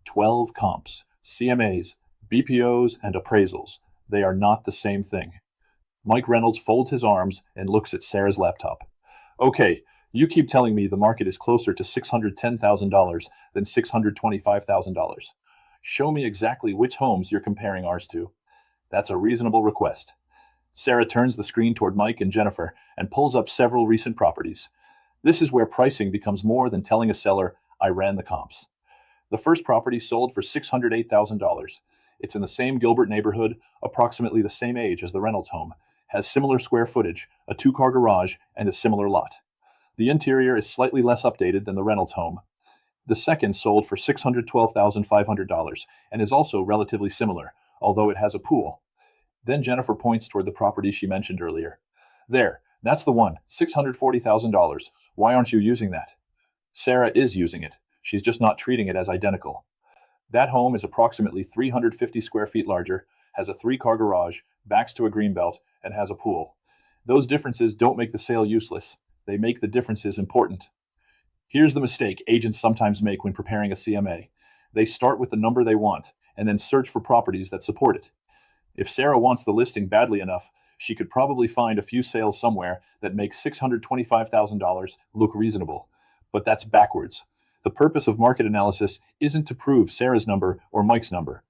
12 comps, CMAs, BPOs, and appraisals. They are not the same thing. Mike Reynolds folds his arms and looks at Sarah's laptop. Okay, you keep telling me the market is closer to $610,000 than $625,000. Show me exactly which homes you're comparing ours to. That's a reasonable request. Sarah turns the screen toward Mike and Jennifer and pulls up several recent properties. This is where pricing becomes more than telling a seller, I ran the comps. The first property sold for $608,000. It's in the same Gilbert neighborhood, approximately the same age as the Reynolds home, has similar square footage, a two-car garage, and a similar lot. The interior is slightly less updated than the Reynolds home. The second sold for $612,500 and is also relatively similar, although it has a pool. Then Jennifer points toward the property she mentioned earlier. There, that's the one, $640,000. Why aren't you using that? Sarah is using it. She's just not treating it as identical. That home is approximately 350 square feet larger, has a three-car garage, backs to a greenbelt, and has a pool. Those differences don't make the sale useless. They make the differences important. Here's the mistake agents sometimes make when preparing a CMA. They start with the number they want, and then search for properties that support it. If Sarah wants the listing badly enough, she could probably find a few sales somewhere that make $625,000 look reasonable. But that's backwards. The purpose of market analysis isn't to prove Sarah's number or Mike's number.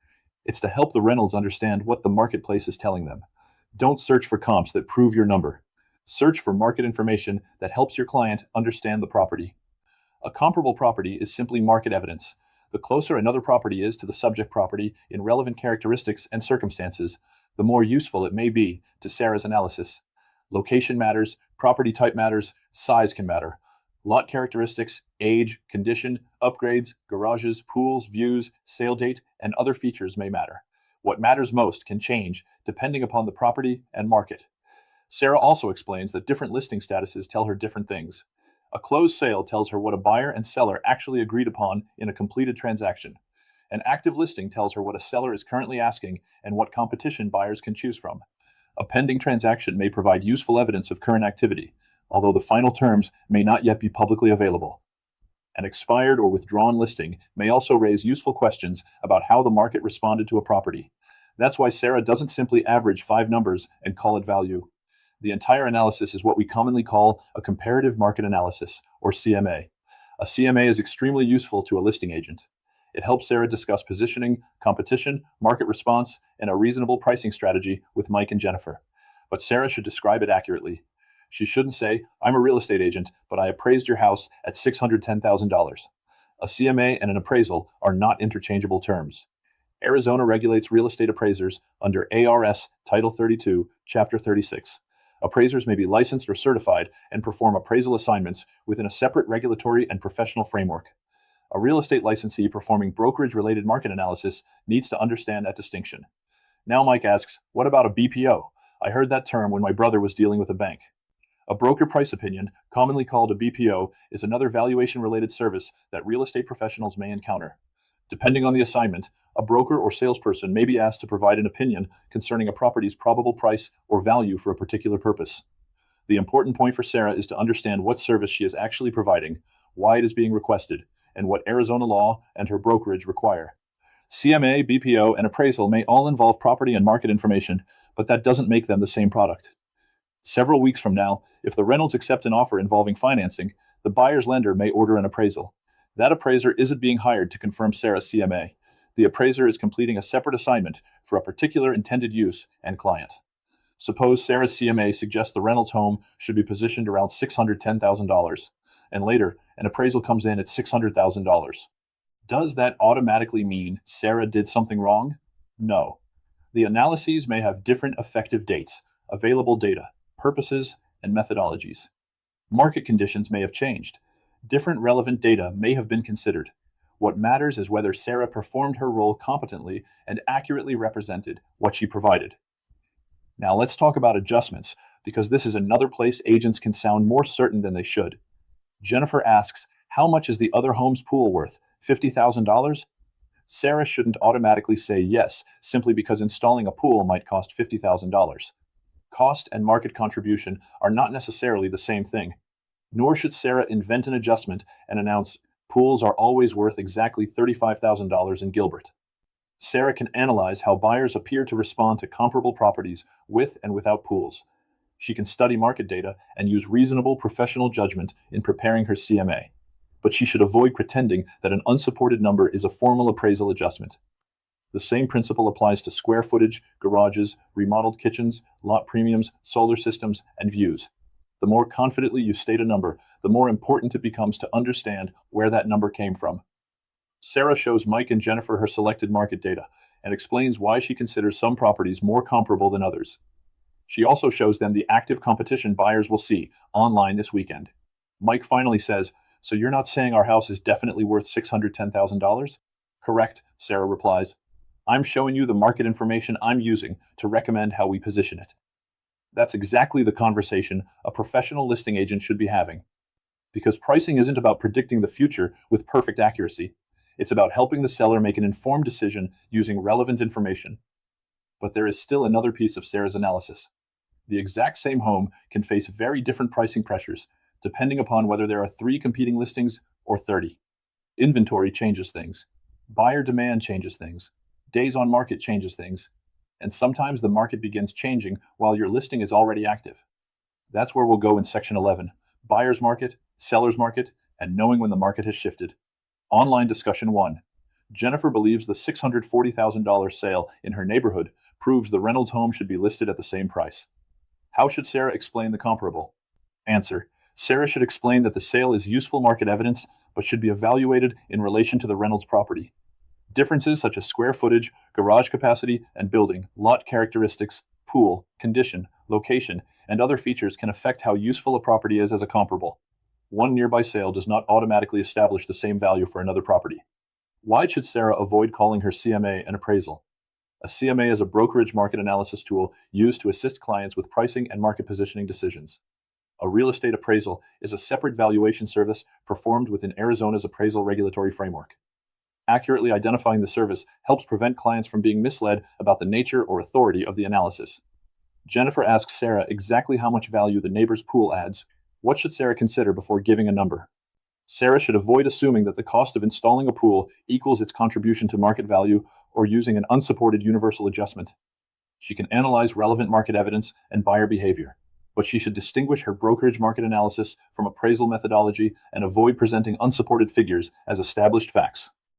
It's to help the Reynolds understand what the marketplace is telling them. Don't search for comps that prove your number. Search for market information that helps your client understand the property. A comparable property is simply market evidence. The closer another property is to the subject property in relevant characteristics and circumstances, the more useful it may be to Sarah's analysis. Location matters, property type matters, size can matter. Lot characteristics, age, condition, upgrades, garages, pools, views, sale date, and other features may matter. What matters most can change depending upon the property and market. Sarah also explains that different listing statuses tell her different things. A closed sale tells her what a buyer and seller actually agreed upon in a completed transaction. An active listing tells her what a seller is currently asking and what competition buyers can choose from. A pending transaction may provide useful evidence of current activity, although the final terms may not yet be publicly available. An expired or withdrawn listing may also raise useful questions about how the market responded to a property. That's why Sarah doesn't simply average 5 numbers and call it value. The entire analysis is what we commonly call a comparative market analysis, or CMA. A CMA is extremely useful to a listing agent. It helps Sarah discuss positioning, competition, market response, and a reasonable pricing strategy with Mike and Jennifer. But Sarah should describe it accurately. She shouldn't say, I'm a real estate agent, but I appraised your house at $610,000. A CMA and an appraisal are not interchangeable terms. Arizona regulates real estate appraisers under ARS Title 32, Chapter 36. Appraisers may be licensed or certified and perform appraisal assignments within a separate regulatory and professional framework. A real estate licensee performing brokerage-related market analysis needs to understand that distinction. Now Mike asks, what about a BPO? I heard that term when my brother was dealing with a bank. A broker price opinion, commonly called a BPO, is another valuation-related service that real estate professionals may encounter. Depending on the assignment, a broker or salesperson may be asked to provide an opinion concerning a property's probable price or value for a particular purpose. The important point for Sarah is to understand what service she is actually providing, why it is being requested, and what Arizona law and her brokerage require. CMA, BPO, and appraisal may all involve property and market information, but that doesn't make them the same product. Several weeks from now, if the Reynolds accept an offer involving financing, the buyer's lender may order an appraisal. That appraiser isn't being hired to confirm Sarah's CMA. The appraiser is completing a separate assignment for a particular intended use and client. Suppose Sarah's CMA suggests the Reynolds home should be positioned around $610,000, and later an appraisal comes in at $600,000. Does that automatically mean Sarah did something wrong? No. The analyses may have different effective dates, available data, purposes, and methodologies. Market conditions may have changed. Different relevant data may have been considered. What matters is whether Sarah performed her role competently and accurately represented what she provided. Now let's talk about adjustments, because this is another place agents can sound more certain than they should. Jennifer asks, how much is the other home's pool worth? $50,000? Sarah shouldn't automatically say yes, simply because installing a pool might cost $50,000. Cost and market contribution are not necessarily the same thing. Nor should Sarah invent an adjustment and announce, pools are always worth exactly $35,000 in Gilbert. Sarah can analyze how buyers appear to respond to comparable properties with and without pools. She can study market data and use reasonable professional judgment in preparing her CMA. But she should avoid pretending that an unsupported number is a formal appraisal adjustment. The same principle applies to square footage, garages, remodeled kitchens, lot premiums, solar systems, and views. The more confidently you state a number, the more important it becomes to understand where that number came from. Sarah shows Mike and Jennifer her selected market data and explains why she considers some properties more comparable than others. She also shows them the active competition buyers will see online this weekend. Mike finally says, "So you're not saying our house is definitely worth $610,000? Correct," Sarah replies. "I'm showing you the market information I'm using to recommend how we position it." That's exactly the conversation a professional listing agent should be having. Because pricing isn't about predicting the future with perfect accuracy. It's about helping the seller make an informed decision using relevant information. But there is still another piece of Sarah's analysis. The exact same home can face very different pricing pressures, depending upon whether there are 3 competing listings or 30. Inventory changes things. Buyer demand changes things. Days on market changes things. And sometimes the market begins changing while your listing is already active. That's where we'll go in section 11, buyer's market, seller's market, and knowing when the market has shifted. Online discussion 1. Jennifer believes the $640,000 sale in her neighborhood proves the Reynolds home should be listed at the same price. How should Sarah explain the comparable? Answer. Sarah should explain that the sale is useful market evidence, but should be evaluated in relation to the Reynolds property. Differences such as square footage, garage capacity and building, lot characteristics, pool, condition, location, and other features can affect how useful a property is as a comparable. One nearby sale does not automatically establish the same value for another property. Why should Sarah avoid calling her CMA an appraisal? A CMA is a brokerage market analysis tool used to assist clients with pricing and market positioning decisions. A real estate appraisal is a separate valuation service performed within Arizona's appraisal regulatory framework. Accurately identifying the service helps prevent clients from being misled about the nature or authority of the analysis. Jennifer asks Sarah exactly how much value the neighbor's pool adds. What should Sarah consider before giving a number? Sarah should avoid assuming that the cost of installing a pool equals its contribution to market value or using an unsupported universal adjustment. She can analyze relevant market evidence and buyer behavior, but she should distinguish her brokerage market analysis from appraisal methodology and avoid presenting unsupported figures as established facts.